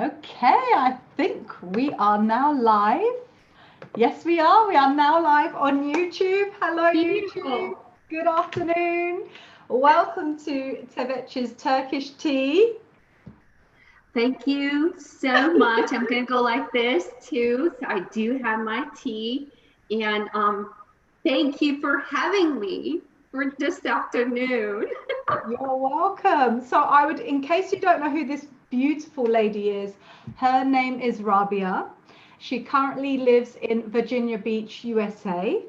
Okay, I think we are now live. Yes, we are. We are now live on YouTube. Hello, YouTube. Beautiful. Good afternoon. Welcome to Tevec's Turkish tea. Thank you so much. I'm going to go like this too. So I do have my tea. And thank you for having me for this afternoon. You're welcome. So I would, in case you don't know who this beautiful lady is, her name is Rabia. She currently lives in Virginia Beach, USA.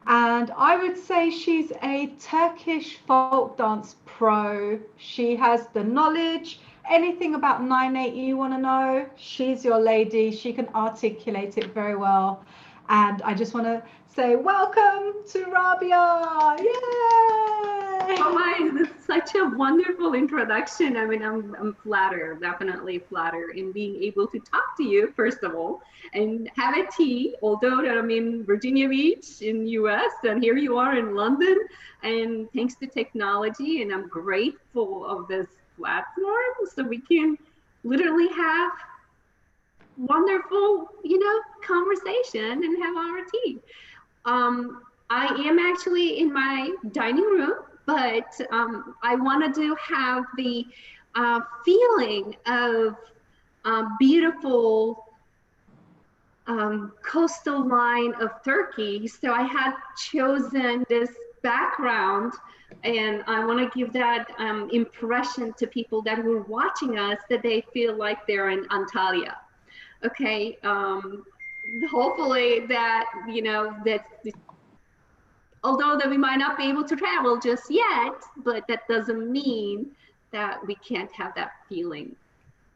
And I would say she's a Turkish folk dance pro. She has the knowledge. Anything about 9/8 you want to know, she's your lady. She can articulate it very well. And I just want to say welcome to Rabia. Oh Yay! my, that's such a wonderful introduction. I mean, I'm flattered, definitely flattered in being able to talk to you, first of all, and have a tea, although that I'm in Virginia Beach in US, and here you are in London, and thanks to technology, and I'm grateful of this platform, so we can literally have wonderful, conversation and have our tea. I am actually in my dining room, but I wanted to have the feeling of beautiful coastal line of Turkey. So I had chosen this background, and I want to give that impression to people that were watching us that they feel like they're in Antalya. Okay. Hopefully that, that although that we might not be able to travel just yet, but that doesn't mean that we can't have that feeling.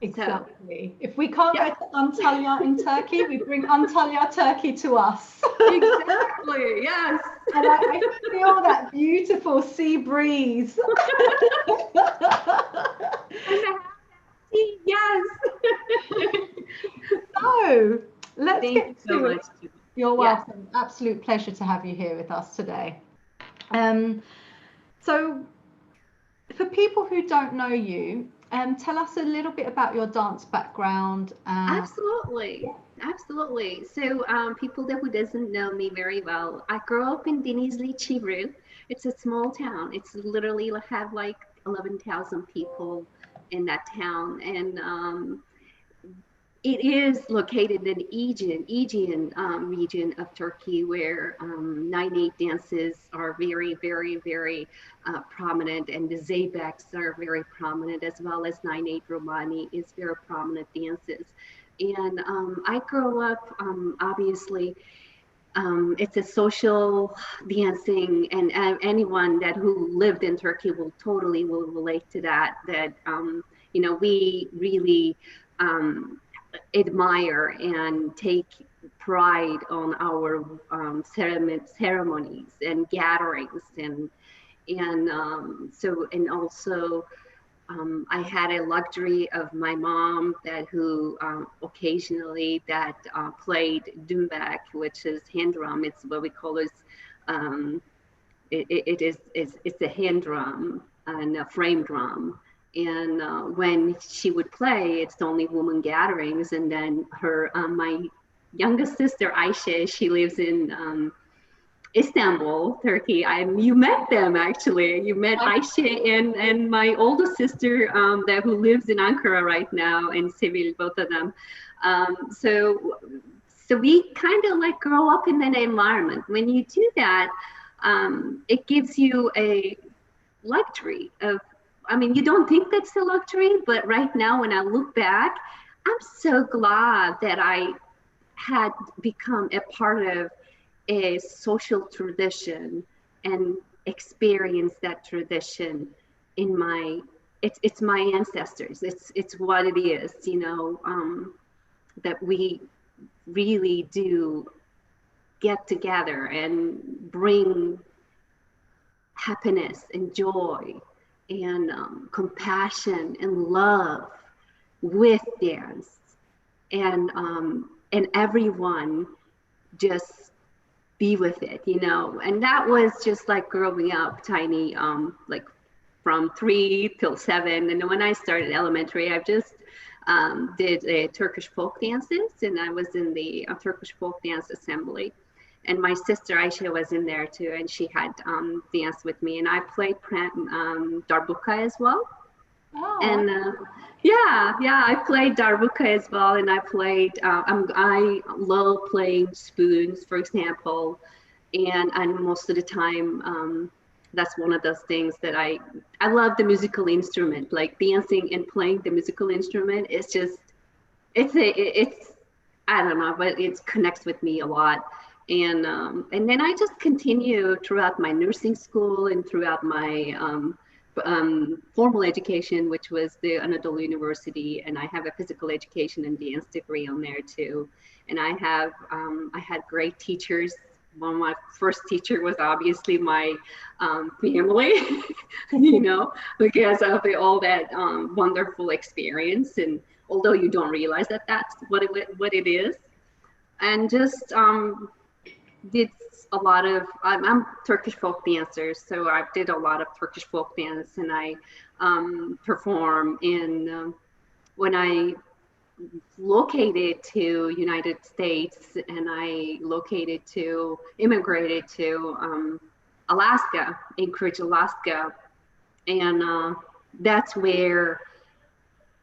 So, Exactly. If we can't go yeah, to Antalya in Turkey, we bring Antalya Turkey to us. exactly. Yes. And I feel that beautiful sea breeze. And the happy, yes. So let's Thank you get so to it. much, Julie. You're Yes. welcome. Absolute pleasure to have you here with us today. Um, so for people who don't know you, tell us a little bit about your dance background. Absolutely. Absolutely. So, people that who doesn't know me very well, I grew up in Denizli, Chivru. It's a small town. It's literally have like 11,000 people in that town, and it is located in Aegean region of Turkey, where 9/8 dances are very, very, very prominent, and the Zeybeks are very prominent, as well as 9/8 Romani is very prominent dances. And I grew up, obviously, it's a social dancing, and anyone that who lived in Turkey will relate to that. That we really admire and take pride on our ceremonies and gatherings, and also I had a luxury of my mom that who occasionally that played dumbek, which is hand drum. It's what we call as um, it is it's a hand drum and a frame drum. And when she would play, it's only woman gatherings. And then my youngest sister Aisha, she lives in Istanbul, Turkey. You met them actually. You met I Aisha and my older sister that who lives in Ankara right now, in Seville, both of them. So we kind of like grow up in that environment. When you do that, it gives you a luxury of. I mean, you don't think that's a luxury, but right now when I look back, I'm so glad that I had become a part of a social tradition and experience that tradition in my it's my ancestors. It's what it is, that we really do get together and bring happiness and joy and compassion and love with dance, and everyone just be with it, and that was just like growing up tiny, like from 3 till 7. And when I started elementary, I've just did Turkish folk dances, and I was in the Turkish folk dance assembly. And my sister Aisha was in there too, and she had danced with me, and I played darbuka as well. Oh, And yeah, I played darbuka as well, and I love playing spoons, for example, and most of the time, that's one of those things that I love the musical instrument, like dancing and playing the musical instrument. It's just it's I don't know, but it connects with me a lot. And then I just continue throughout my nursing school and throughout my formal education, which was the Anadolu University, and I have a physical education and dance degree on there too. And I had great teachers. One of my first teacher was obviously my family, because of all that wonderful experience. And although you don't realize that that's what it is, and just did a lot of I'm Turkish folk dancer, so I did a lot of Turkish folk dance, and I perform in when I located to United States, and I immigrated to Alaska, Anchorage, Alaska, and that's where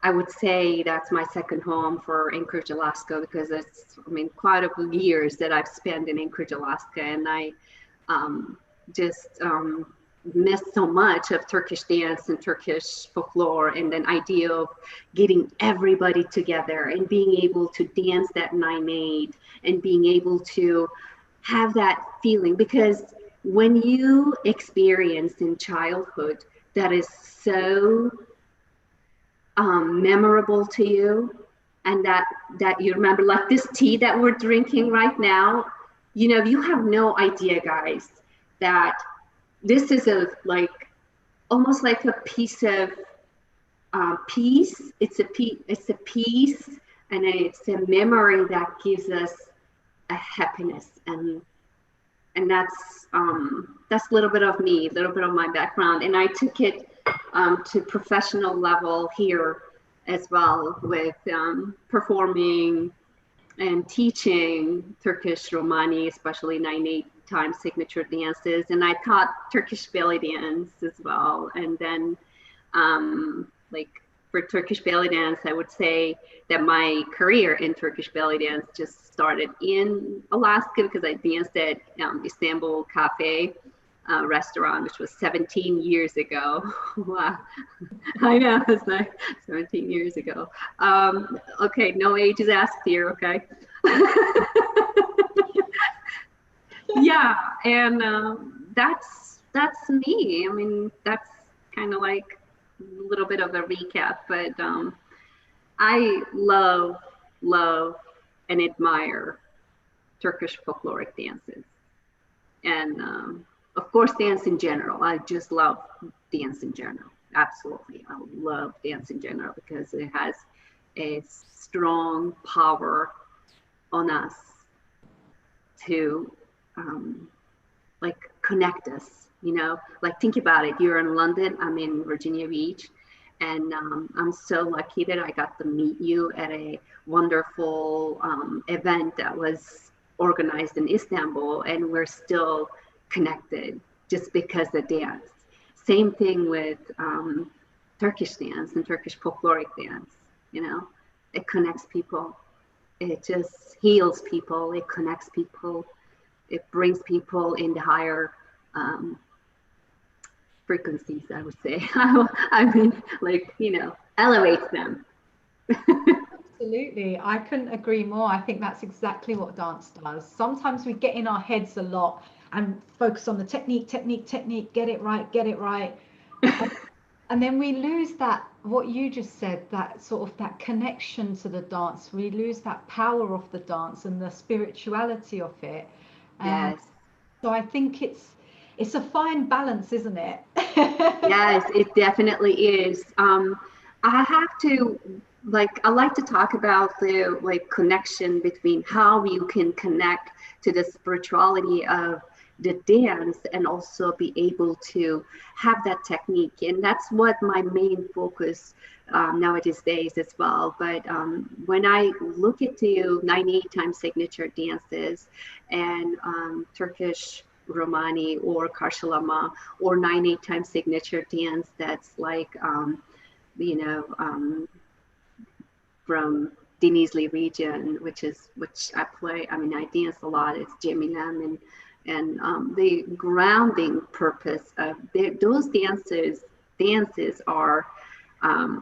I would say that's my second home for Anchorage, Alaska, because quite a few years that I've spent in Anchorage, Alaska, and I just missed so much of Turkish dance and Turkish folklore, and then idea of getting everybody together and being able to dance that nine-eight and being able to have that feeling, because when you experience in childhood that is so memorable to you, and that you remember, like this tea that we're drinking right now, you have no idea, guys, that this is almost like a piece of peace. It's a piece, and it's a memory that gives us a happiness, and that's a little bit of me, a little bit of my background, and I took it to professional level here as well, with performing and teaching Turkish Romani, especially 9/8 time signature dances, and I taught Turkish belly dance as well. And then for Turkish belly dance, I would say that my career in Turkish belly dance just started in Alaska, because I danced at Istanbul Cafe restaurant, which was 17 years ago. Wow. I know, it's like 17 years ago. Okay, no age is asked here, okay? Yeah, and that's me. That's kind of like a little bit of a recap, but I love and admire Turkish folkloric dances, and of course, dance in general. I just love dance in general. Absolutely. I love dance in general because it has a strong power on us to connect us, think about it. You're in London, I'm in Virginia Beach, and I'm so lucky that I got to meet you at a wonderful event that was organized in Istanbul, and we're still connected just because of dance. Same thing with Turkish dance and Turkish folkloric dance. It connects people. It just heals people. It connects people. It brings people into higher frequencies, I would say. Elevates them. Absolutely. I couldn't agree more. I think that's exactly what dance does. Sometimes we get in our heads a lot and focus on the technique, get it right. And then we lose that, what you just said, that sort of that connection to the dance. We lose that power of the dance and the spirituality of it. Yes. So I think it's a fine balance, isn't it? Yes, it definitely is. I have to I like to talk about the connection between how you can connect to the spirituality of the dance and also be able to have that technique. And that's what my main focus nowadays days as well. But when I look into 98 time signature dances and Turkish Romani or Karsilama or 98 time signature dance that's like, you know, from Denizli region, which I play. I mean, I dance a lot. It's Jamilam and the grounding purpose of those dances are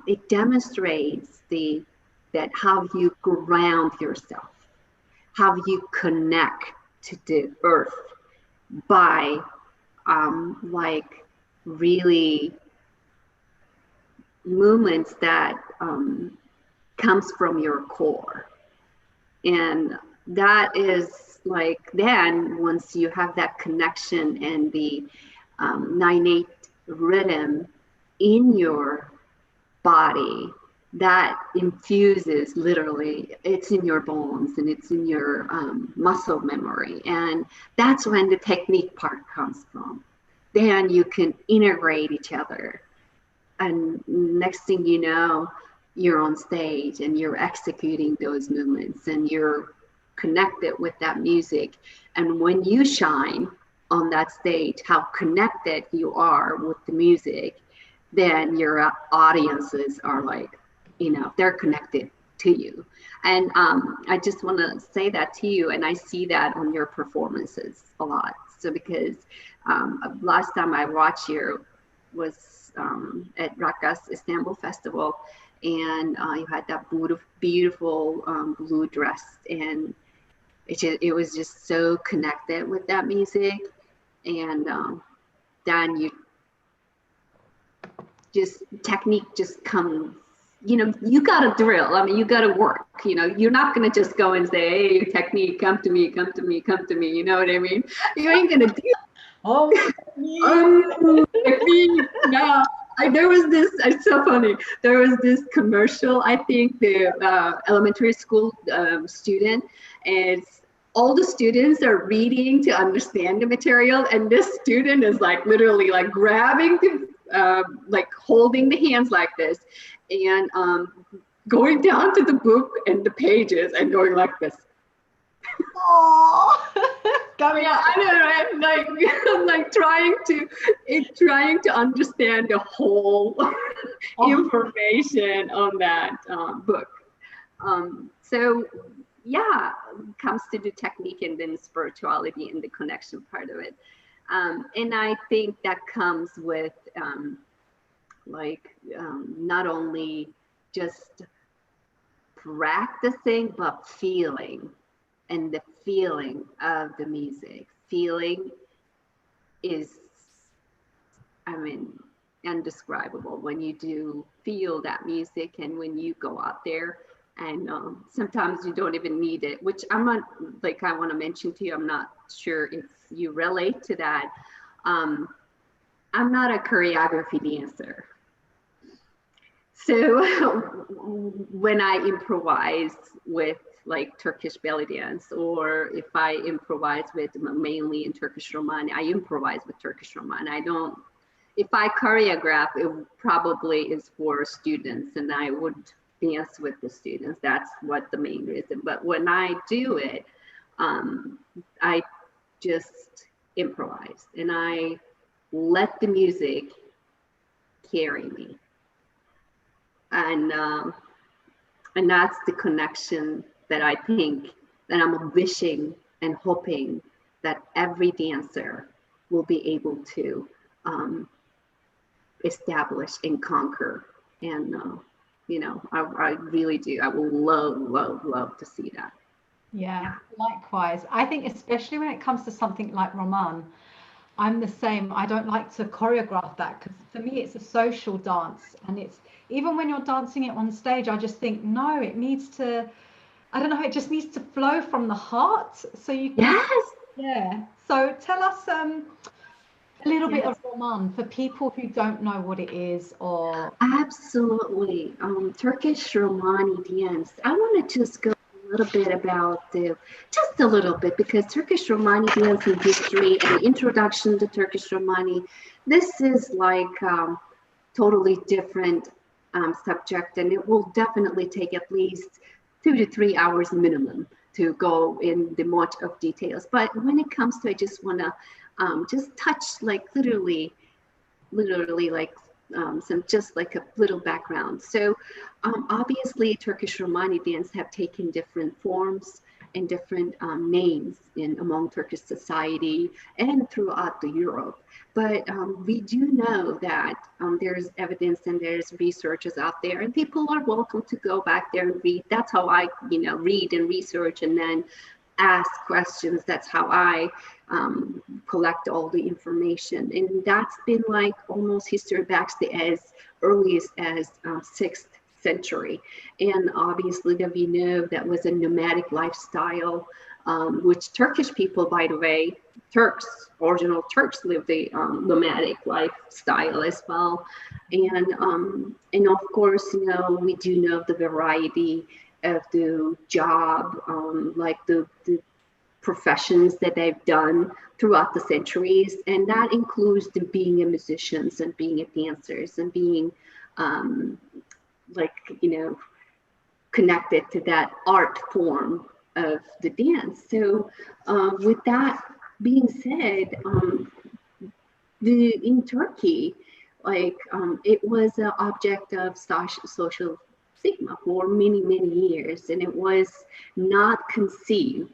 it demonstrates that how you ground yourself, how you connect to the earth by like really movements that comes from your core. And that is like, then once you have that connection and the 9/8 rhythm in your body, that infuses, literally, it's in your bones and it's in your muscle memory. And that's when the technique part comes from. Then you can integrate each other. And next thing you know, you're on stage and you're executing those movements and you're connected with that music. And when you shine on that stage, how connected you are with the music, then your audiences are like, you know, they're connected to you. And I just want to say that to you. And I see that on your performances a lot. So because last time I watched you was at Rakas Istanbul Festival, and you had that beautiful blue dress, and it was just so connected with that music. And then you just technique just comes, you know, you got to drill. I mean, you got to work, you know, you're not going to just go and say, hey, technique, come to me, come to me, come to me. You know what I mean? You ain't going to do technique. No. There was this, it's so funny. There was this commercial, I think the elementary school student, and all the students are reading to understand the material. And this student is like literally like grabbing the, like holding the hands like this and going down to the book and the pages and going like this. Oh, yeah, I know, right? Like I'm like trying to understand the whole information on that book. So yeah, it comes to the technique and then spirituality and the connection part of it. And I think that comes with not only just practicing, but feeling. And the feeling of the music. Feeling is, I mean, indescribable when you do feel that music and when you go out there. And sometimes you don't even need it, which I'm not, like, I want to mention to you, I'm not sure if you relate to that. I'm not a choreography dancer. So when I improvise with like Turkish belly dance, or if I improvise with mainly in Turkish Romani, I improvise with Turkish Romani. I don't, if I choreograph, it probably is for students and I would dance with the students. That's what the main reason. But when I do it, I just improvise and I let the music carry me. And that's the connection that I think that I'm wishing and hoping that every dancer will be able to establish and conquer. And, you know, I really do. I will love to see that. Yeah, likewise. I think especially when it comes to something like Roman, I'm the same. I don't like to choreograph that because for me it's a social dance, and it's even when you're dancing it on stage, I just think no, it needs to, I don't know, it just needs to flow from the heart. So you can, yes. Yeah. So tell us a little bit of Roman for people who don't know what it is, or absolutely. Turkish Romani dance. I want to just go a little bit about just a little bit, because Turkish Romani dance and history and the introduction to Turkish Romani, this is like totally different subject, and it will definitely take at least 2 to 3 hours minimum to go in the much of details. But when it comes to, I just want to just touch like literally like some just like a little background. So obviously Turkish Romani dance have taken different forms and different names in among Turkish society and throughout the Europe. But we do know that there's evidence and there's researchers out there, and people are welcome to go back there and read. That's how I, read and research and then ask questions. That's how I collect all the information. And that's been like almost history backs as early as 6th century. And obviously that we know that was a nomadic lifestyle, which Turkish people, by the way, original Turks lived a nomadic lifestyle as well. And of course, we do know the variety of the job, like the professions that they've done throughout the centuries, and that includes being a musicians and being a dancers and being connected to that art form of the dance. So with that being said, in Turkey, it was an object of social stigma for many, many years, and it was not conceived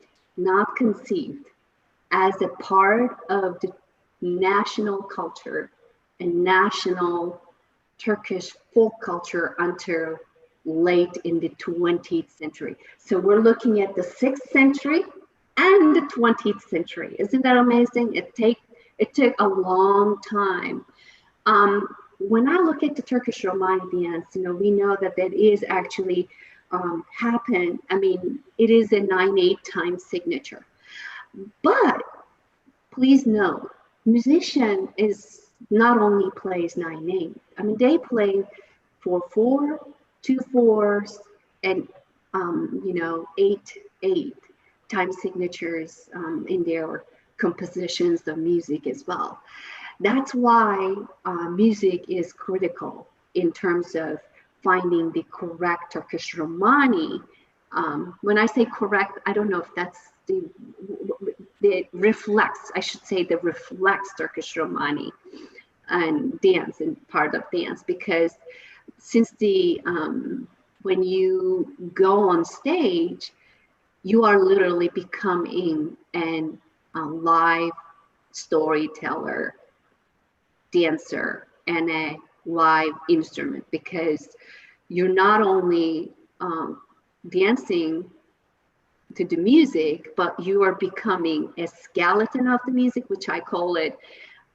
as a part of the national culture and national Turkish folk culture until late in the 20th century. So we're looking at the 6th century and the 20th century. Isn't that amazing? It took a long time. When I look at the Turkish Romani dance, we know that is actually happened. I mean, it is a 9/8 time signature. But please know, musician is not only plays 9/8. I mean, they play 4/4, 2/4s, and 8/8 time signatures in their compositions of music as well. That's why music is critical in terms of finding the correct Turkish Romani. When I say correct, I don't know if that's the reflects, I should say, the reflects Turkish Romani and dance and part of dance, because since when you go on stage, you are literally becoming a live storyteller, dancer, and a live instrument, because you're not only dancing to the music, but you are becoming a skeleton of the music, which I call it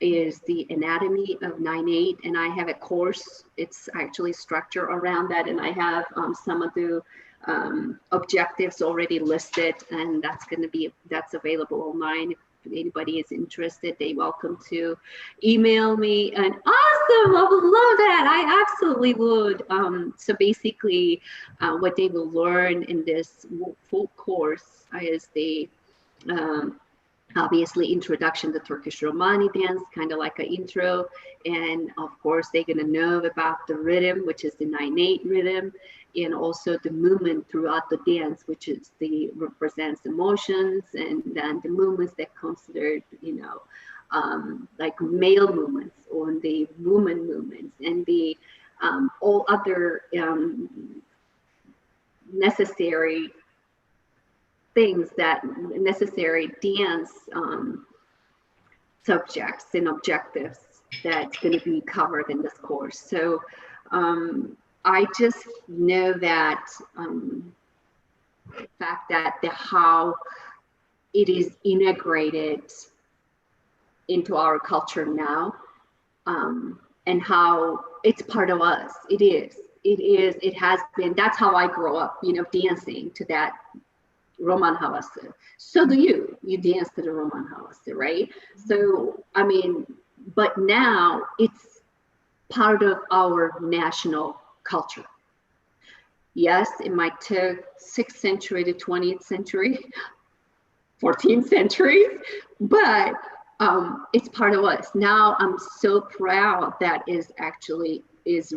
is the anatomy of 9/8. And I have a course, it's actually structure around that, and I have some of the objectives already listed, and that's available online. If anybody is interested, they're welcome to email me. And awesome, I would love that. I absolutely would. So basically, what they will learn in this full course is the obviously introduction to Turkish Romani dance, kind of like an intro. And of course, they're going to know about the rhythm, which is the 9/8 rhythm, and also the movement throughout the dance, which is represents emotions, and then the movements that considered, like male movements or the woman movements, and the all other necessary things that necessary dance subjects and objectives that's going to be covered in this course. So I just know that the fact that how it is integrated into our culture now, and how it's part of us. It has been. That's how I grew up, dancing to that Roman havasi. So do you dance to the Roman havasi, right? So, I mean, but now it's part of our national culture. Yes, it might take 6th century to 20th century, 14th century, but it's part of us. Now I'm so proud that is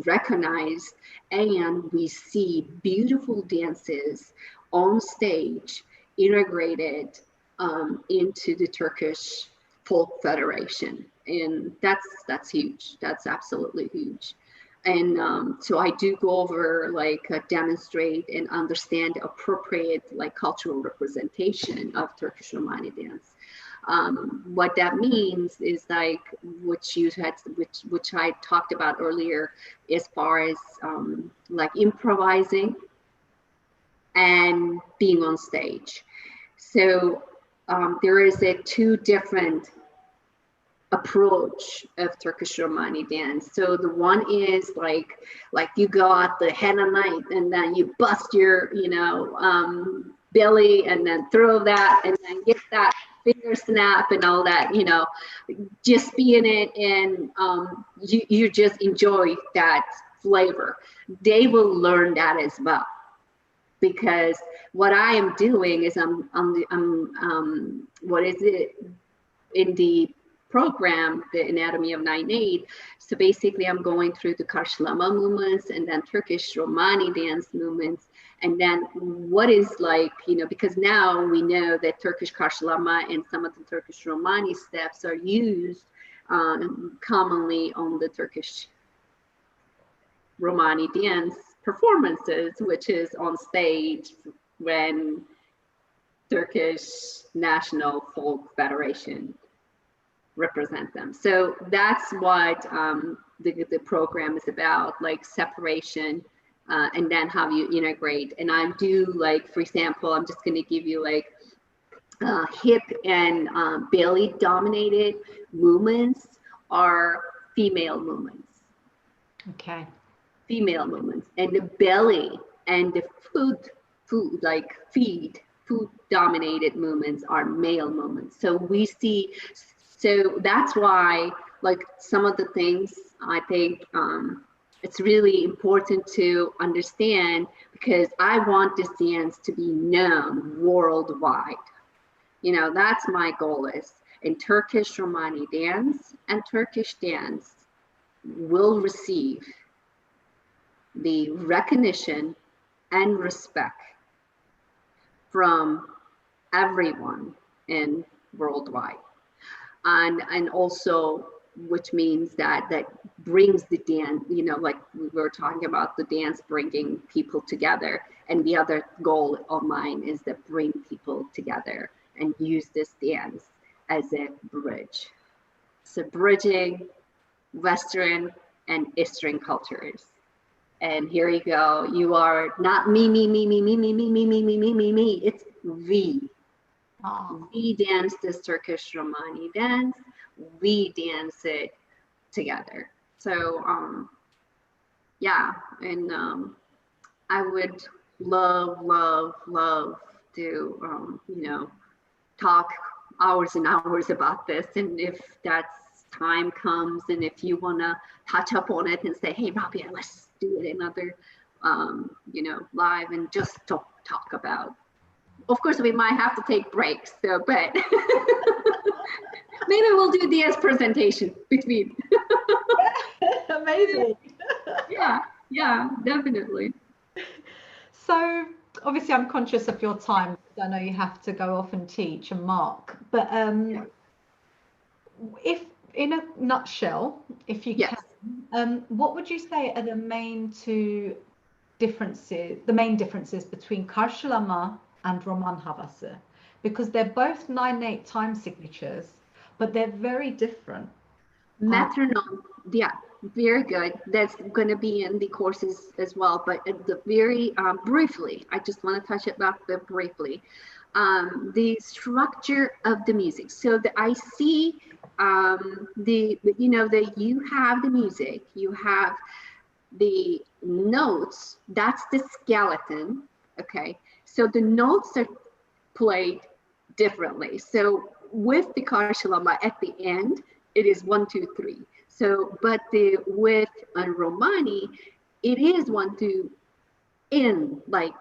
recognized, and we see beautiful dances on stage integrated into the Turkish Folk Federation, and that's huge. That's absolutely huge. And so I do go over like demonstrate and understand appropriate like cultural representation of Turkish Romani dance. What that means is like which I talked about earlier, as far as like improvising and being on stage. So there is a two different approach of Turkish Romani dance. So the one is like you go out the henna night and then you bust your belly and then throw that and then get that finger snap and all that, just be in it, and you just enjoy that flavor. They will learn that as well, because what I am doing is I'm what is it in the program, the Anatomy of 9/8. So basically I'm going through the Karsilama movements and then Turkish Romani dance movements. And then what is like, because now we know that Turkish Karsilama and some of the Turkish Romani steps are used commonly on the Turkish Romani dance performances, which is on stage when Turkish National Folk Federation represent them. So that's what the program is about, like separation and then how you integrate. And I do, like, for example, I'm just going to give you like hip and belly dominated movements are female movements. Okay. Female movements, and the belly and the food dominated movements are male movements. So we see, so that's why like some of the things I think it's really important to understand, because I want this dance to be known worldwide. That's my goal is, in Turkish Romani dance and Turkish dance will receive the recognition and respect from everyone in worldwide, and also, which means that brings the dance, like we were talking about the dance bringing people together, and the other goal of mine is to bring people together and use this dance as a bridge. So bridging Western and Eastern cultures. And here you go. You are not me. It's we. Oh. We dance this Turkish Romani dance. We dance it together. So, yeah. And I would love to, talk hours and hours about this. And if that's time comes, and if you want to touch up on it and say, hey, Rabia, let's do it another live and just talk about, of course we might have to take breaks, so but maybe we'll do dance presentation between. Amazing. yeah, definitely. So obviously I'm conscious of your time. I know you have to go off and teach and mark, but if in a nutshell, if you can, what would you say are the main differences between Karsilama and Roman havasi? Because they're both 9/8 time signatures, but they're very different. Metronome, yeah, very good. That's going to be in the courses as well, but very briefly, I just want to touch it up briefly. The structure of the music. So I see you have the music, you have the notes, that's the skeleton, okay? So the notes are played differently. So with the Karsilama at the end, it is 1, 2, 3. So, but with Romani, it is 1, 2, in like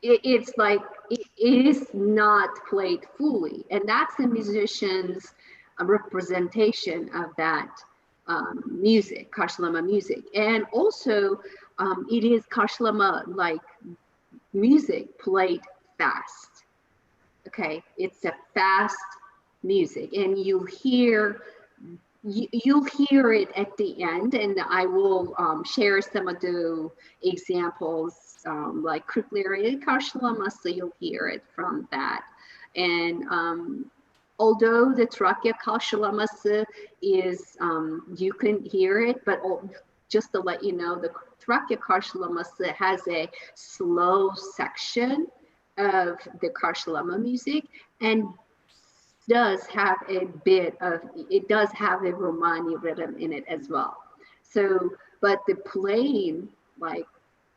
it's like it is not played fully, and that's the musician's representation of that music, Karsilama music. And also it is Karsilama like music played fast. Okay, it's a fast music, and you'll hear it at the end, and I will share some of the examples, like Kırklareli Karşılama, so you'll hear it from that. And although the Trakya Karşılaması is, you can hear it, but just to let you know, the Trakya Karşılaması has a slow section of the Karşılama music, and does have a bit of, it does have a Romani rhythm in it as well. So, but the plain, like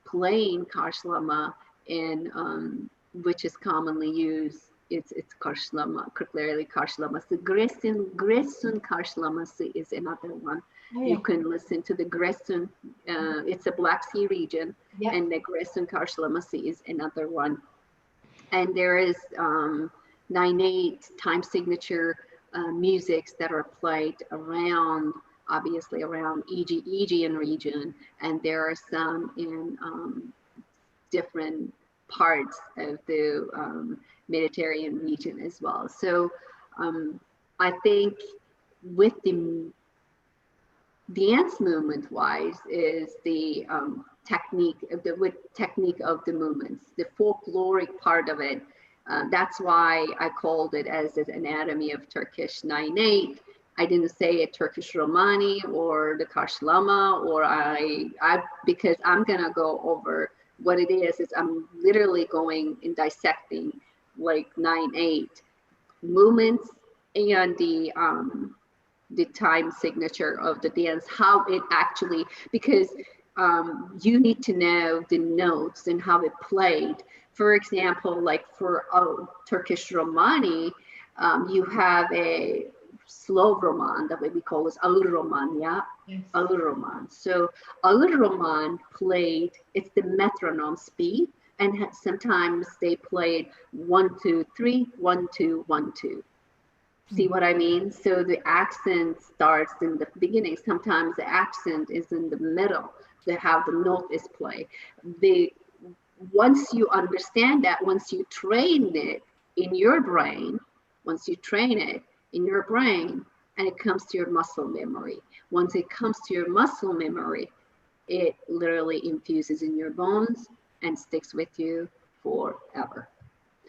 plain Karşılama, and which is commonly used, it's Karşılama, Kırklareli Karşılaması. Giresun Karşılaması is another one. Oh, yeah. You can listen to the Giresun, it's a Black Sea region, yeah. And the Giresun Karşılaması is another one. And there is 9/8 time signature musics that are played around, obviously around Aegean region, and there are some in different parts of the Mediterranean region as well. So I think with the dance movement wise is the technique of the movements, the folkloric part of it. That's why I called it as an anatomy of Turkish 9/8. I didn't say it Turkish Romani or the Karsilama, or because I'm gonna go over what it is I'm literally going and dissecting like 9/8 movements and the time signature of the dance, how it actually, because you need to know the notes and how it played. For example, like for Turkish Romani, you have a slow roman, that way we call it ağır roman, yeah? Yes. Ağır roman. So ağır roman played, it's the metronome speed, and sometimes they played 1, 2, 3, 1, 2, 1, 2. See what I mean? So the accent starts in the beginning. Sometimes the accent is in the middle, how the note is played. Once you understand that, once you train it in your brain, and it comes to your muscle memory. Once it comes to your muscle memory, it literally infuses in your bones and sticks with you forever.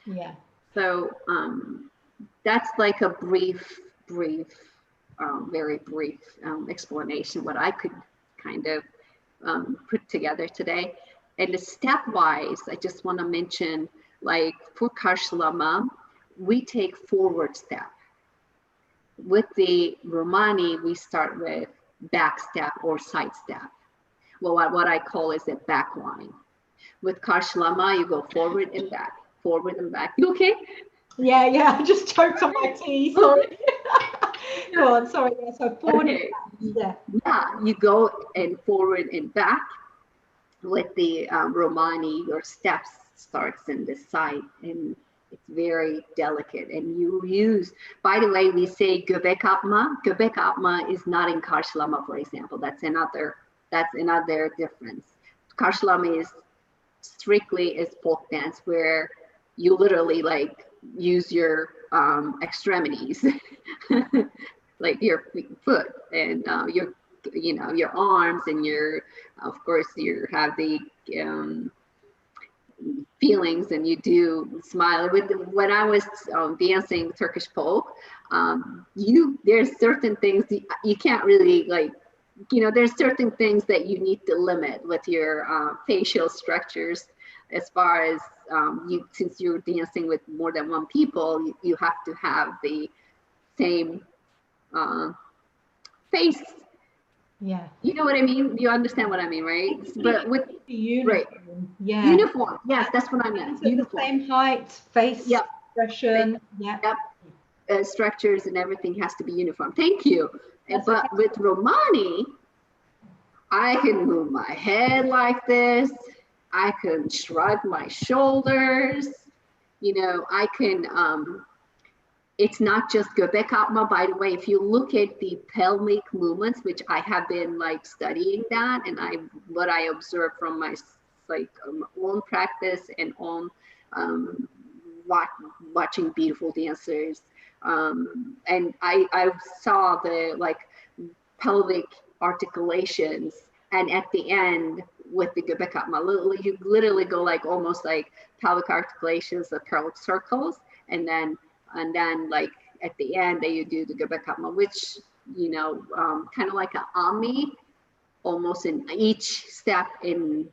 Yeah. So that's like a brief, very brief explanation, what I could kind of put together today. And the stepwise, I just want to mention, like for Karsilama, we take forward step. With the Romani, we start with back step or side step. Well, what I call is a back line. With Karsilama, you go forward and back, forward and back. You okay? Yeah, I just choked on my tea, sorry. Go on, sorry. Yeah, so forward okay. And back. Yeah, you go and forward and back. With the Romani, your steps starts in the side, and it's very delicate. And you use, by the way, we say göbek atma. Göbek atma is not in Karsilama, for example. That's another difference. Karsilama is strictly is folk dance, where you literally like use your extremities, like your foot and your arms, and of course you have the feelings, and you do smile. When I was dancing Turkish folk, there's certain things you can't really like, there's certain things that you need to limit with your facial structures, as far as since you're dancing with more than one people, you have to have the same face. Yeah. You know what I mean? You understand what I mean, right? But with the uniform. Right. Yeah. Uniform. Yes, that's what I meant. Uniform. The same height, face, yep. expression. Yep. Structures and everything has to be uniform. Thank you. But with Romani, I can move my head like this. I can shrug my shoulders. You know, I can, it's not just göbek atma. By the way, if you look at the pelvic movements, which I have been like studying that, and what I observed from my like own practice and on watching beautiful dancers, and I saw the like pelvic articulations, and at the end with the göbek atma, you literally go like almost like pelvic articulations, the pelvic circles, and then like at the end that you do the göbek atma, which you know kind of like an ami, almost in each step. In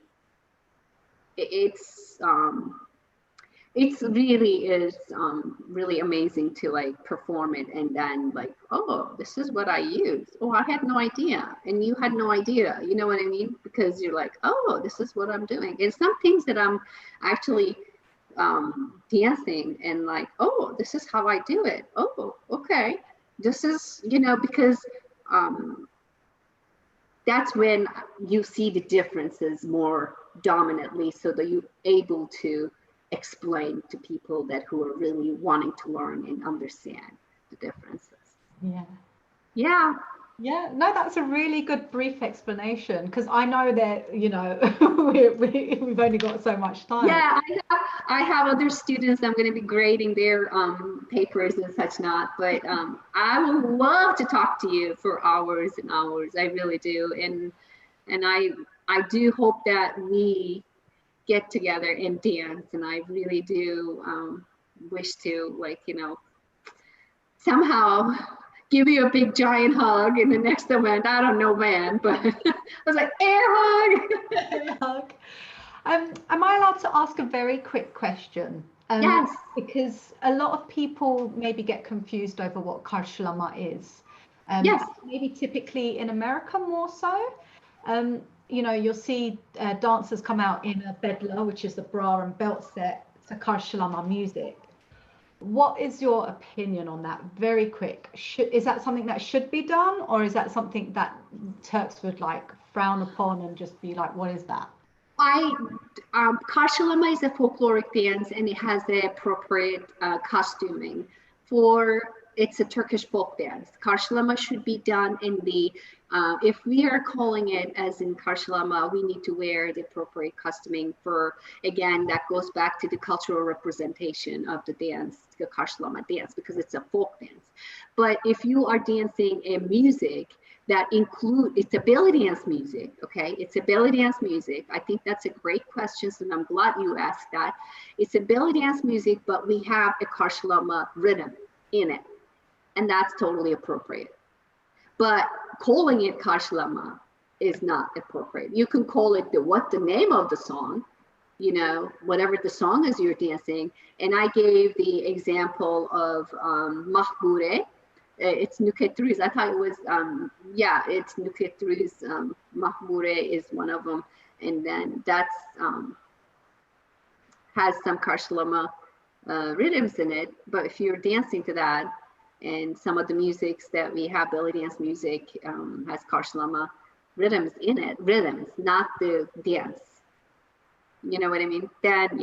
it's really is really amazing to like perform it, and then like, oh, this is what I use. Oh, I had no idea, and you had no idea. You know what I mean? Because you're like, oh, this is what I'm doing. And some things that I'm actually dancing and like, oh, this is how I do it. Oh, okay. This is, you know, because that's when you see the differences more dominantly, so that you're able to explain to people that who are really wanting to learn and understand the differences. Yeah, no, that's a really good brief explanation, because I know that, you know, we've only got so much time. Yeah, I have other students. I'm going to be grading their papers and such not, but I would love to talk to you for hours and hours. I really do, and I do hope that we get together and dance, and I really do wish to, like, you know, somehow give you a big giant hug in the next event. I don't know when, but I was like, air hug. Am I allowed to ask a very quick question? Yes. Because a lot of people maybe get confused over what Karsilama is. Yes. Maybe typically in America more so. You know, you'll see dancers come out in a bedla, which is the bra and belt set, to Karsilama music. What is your opinion on that? Very quick. Is that something that should be done, or is that something that Turks would like frown upon and just be like, what is that? Karsilama is a folkloric dance, and it has the appropriate costuming for. It's a Turkish folk dance. Karsilama should be done in the. If we are calling it as in Karsilama, we need to wear the appropriate costuming for. Again, that goes back to the cultural representation of the dance, the Karsilama dance, because it's a folk dance. But if you are dancing in music that it's a belly dance music, okay? It's a belly dance music. I think that's a great question, and I'm glad you asked that. It's a belly dance music, but we have a Karsilama rhythm in it, and that's totally appropriate. But calling it Karsilama is not appropriate. You can call it the name of the song, you know, whatever the song is you're dancing. And I gave the example of Mahbure. It's Nükhet. I thought it was, it's Nükhet. Mahbure is one of them. And then that's, has some Karsilama rhythms in it. But if you're dancing to that, and some of the musics that we have, belly dance music, has Karsilama rhythms in it, not the dance. You know what I mean? Then,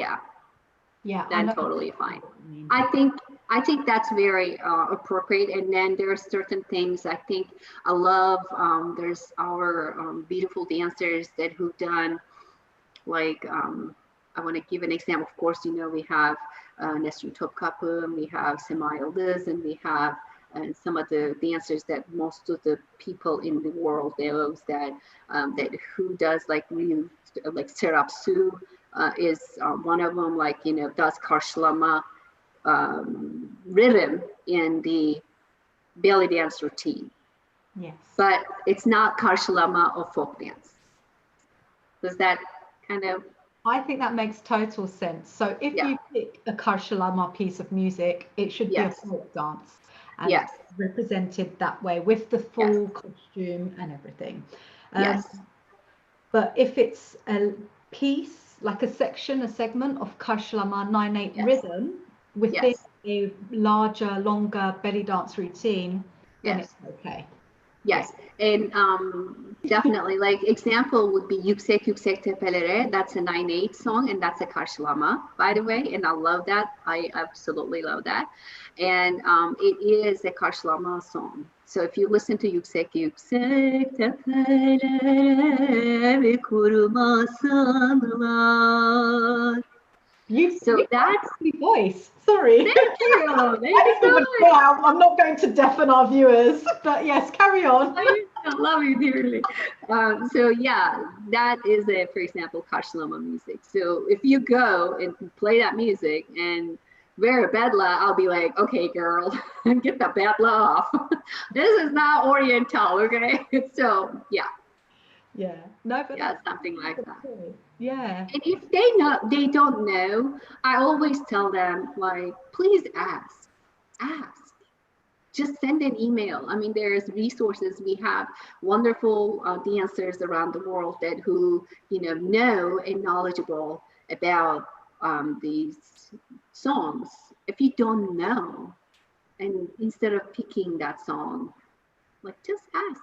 then totally fine. I think that's very appropriate. And then there are certain things I think I love. There's our beautiful dancers who've done, like, I want to give an example. Of course, you know, we have Nesrin Topkapı, and we have Sema Yıldız, and we have some of the dancers that most of the people in the world knows that who does like really like Serap Su is one of them, like, you know, does Karsilama rhythm in the belly dance routine. Yes. But it's not Karsilama or folk dance. Does that kind of? I think that makes total sense. So if you pick a Karsilama piece of music, it should be a folk dance, and it's represented that way with the full costume and everything. But if it's a piece, like a segment of Karsilama 9/8 rhythm within a larger, longer belly dance routine, then it's okay. Yes, and definitely, like example would be Yüksek Yüksek Tepelere. That's a 9/8 song, and that's a Karsilama, by the way. And I love that. I absolutely love that. And it is a Karsilama song. So if you listen to Yüksek Yüksek Tepelere ve kurumasanlar. You've got a That's lovely voice. Sorry. thank you. Thank I you just so want much. I'm not going to deafen our viewers, but yes, carry on. I love you dearly. So yeah, that is a, for example, Karsilama music. So if you go and play that music and wear a bedla, I'll be like, okay, girl, get the bedla off. This is not Oriental, okay? So yeah, Yeah. No, but yeah, that's something like that. cool. Yeah. And if they don't know, I always tell them like, please ask. Just send an email. I mean, there's resources. We have wonderful dancers around the world that who know and knowledgeable about these songs. If you don't know, and instead of picking that song, like just ask.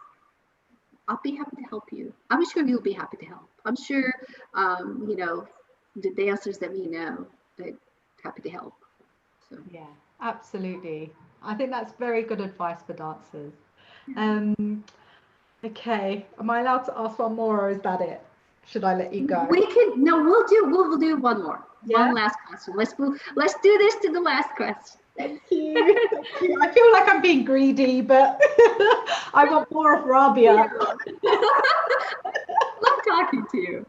I'll be happy to help you. I'm sure you'll be happy to help. I'm sure the dancers that we know that happy to help. So Yeah, absolutely. I think that's very good advice for dancers. Um, okay. Am I allowed to ask one more or is that it? Should I let you go? we can no, we'll do one more. Yeah. One last question. Let's do this to the last question. Thank you. Thank you. I feel like I'm being greedy, but I want more of Rabia. Love talking to you.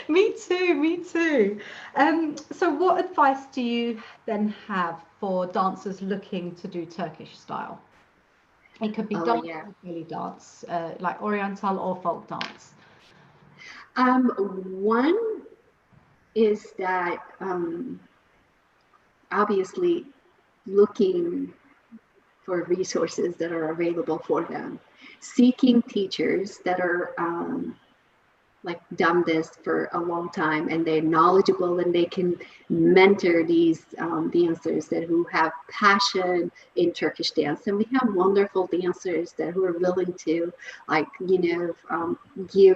Me too, me too. So what advice do you then have for dancers looking to do Turkish style? It could be Oh dance yeah. or belly dance, like Oriental or folk dance. One is that obviously looking for resources that are available for them, seeking teachers that are like done this for a long time and they're knowledgeable and they can mentor these dancers that who have passion in Turkish dance. And we have wonderful dancers that who are willing to like give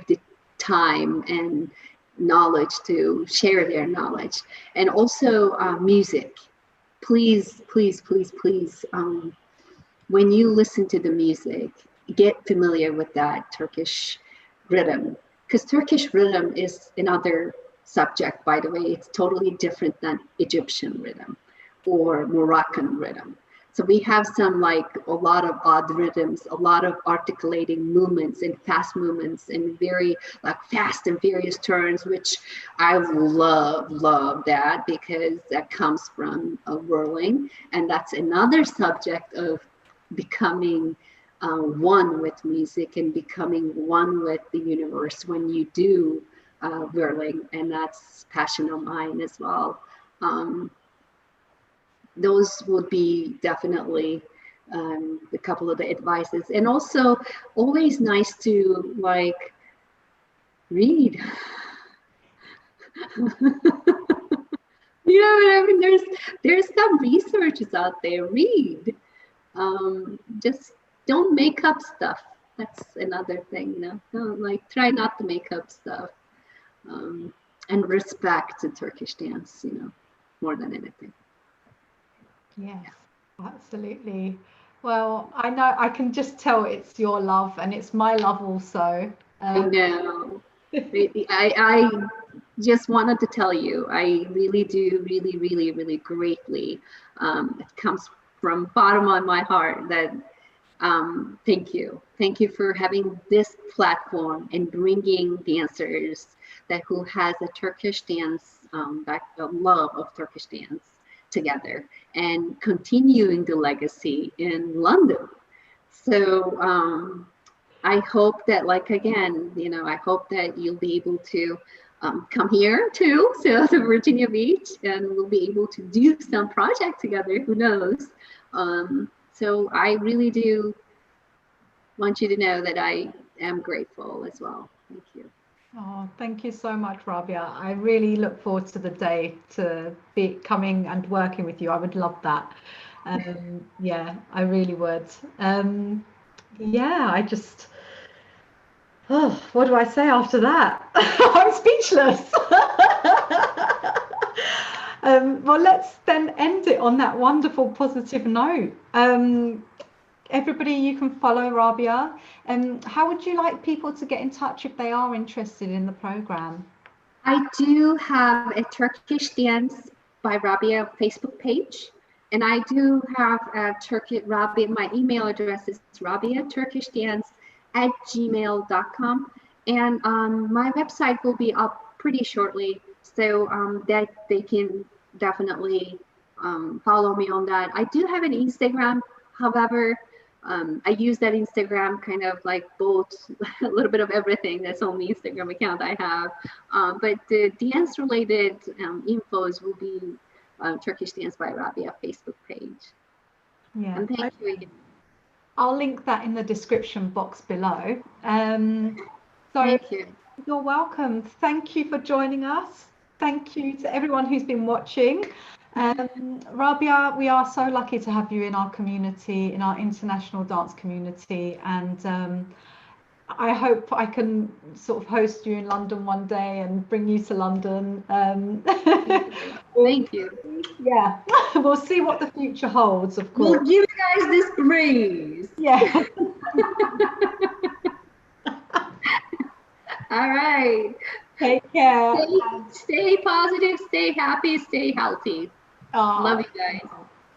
the time and knowledge to share their knowledge. And also music. Please, please, please, please, when you listen to the music, get familiar with that Turkish rhythm, because Turkish rhythm is another subject, by the way. It's totally different than Egyptian rhythm or Moroccan rhythm. So we have some like a lot of odd rhythms, a lot of articulating movements and fast movements and very like fast and various turns, which I love that because that comes from a whirling. And that's another subject of becoming one with music and becoming one with the universe when you do whirling, and that's passion of mine as well. Those would be definitely a couple of the advices, and also always nice to like read. You know what I mean? There's some researches out there. Read. Just don't make up stuff. That's another thing, Don't, like try not to make up stuff. And respect the Turkish dance, more than anything. Yes, absolutely. Well, I know I can just tell it's your love and it's my love also. I know. I just wanted to tell you, I really do, really, really, really greatly. It comes from bottom of my heart that thank you. Thank you for having this platform and bringing dancers that who has a Turkish dance, a love of Turkish dance together and continuing the legacy in London. So I hope that, like, again, I hope that you'll be able to come here too, so to Virginia Beach, and we'll be able to do some project together. Who knows? So I really do want you to know that I am grateful as well. Thank you. Oh, thank you so much, Rabia. I really look forward to the day to be coming and working with you. I would love that. Yeah, I really would. yeah, I just, oh, what do I say after that? I'm speechless. Well, let's then end it on that wonderful positive note. Everybody, you can follow Rabia. How would you like people to get in touch if they are interested in the program? I do have a Turkish Dance by Rabia Facebook page. And I do have a Turkish Rabia. My email address is rabiaturkishdance@gmail.com. And my website will be up pretty shortly, so that they can definitely follow me on that. I do have an Instagram, however, I use that Instagram kind of like both a little bit of everything that's on the Instagram account I have. But the dance related infos will be Turkish Dance by Rabia Facebook page. Yeah, And thank you again. I'll link that in the description box below. So Thank you. you're welcome. Thank you for joining us. Thank you to everyone who's been watching. Rabia, we are so lucky to have you in our community, in our international dance community, and I hope I can sort of host you in London one day and bring you to London. Thank you. Yeah, we'll see what the future holds, of course. We'll give you guys this breeze. Yeah. All right. Take care. Stay positive, stay happy, stay healthy. Love you guys.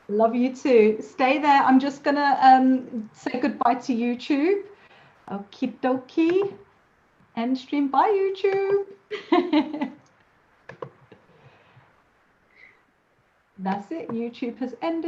Love you too. Stay there. I'm just gonna say goodbye to YouTube. Okie dokie. End stream. Bye, YouTube. That's it. YouTube has ended.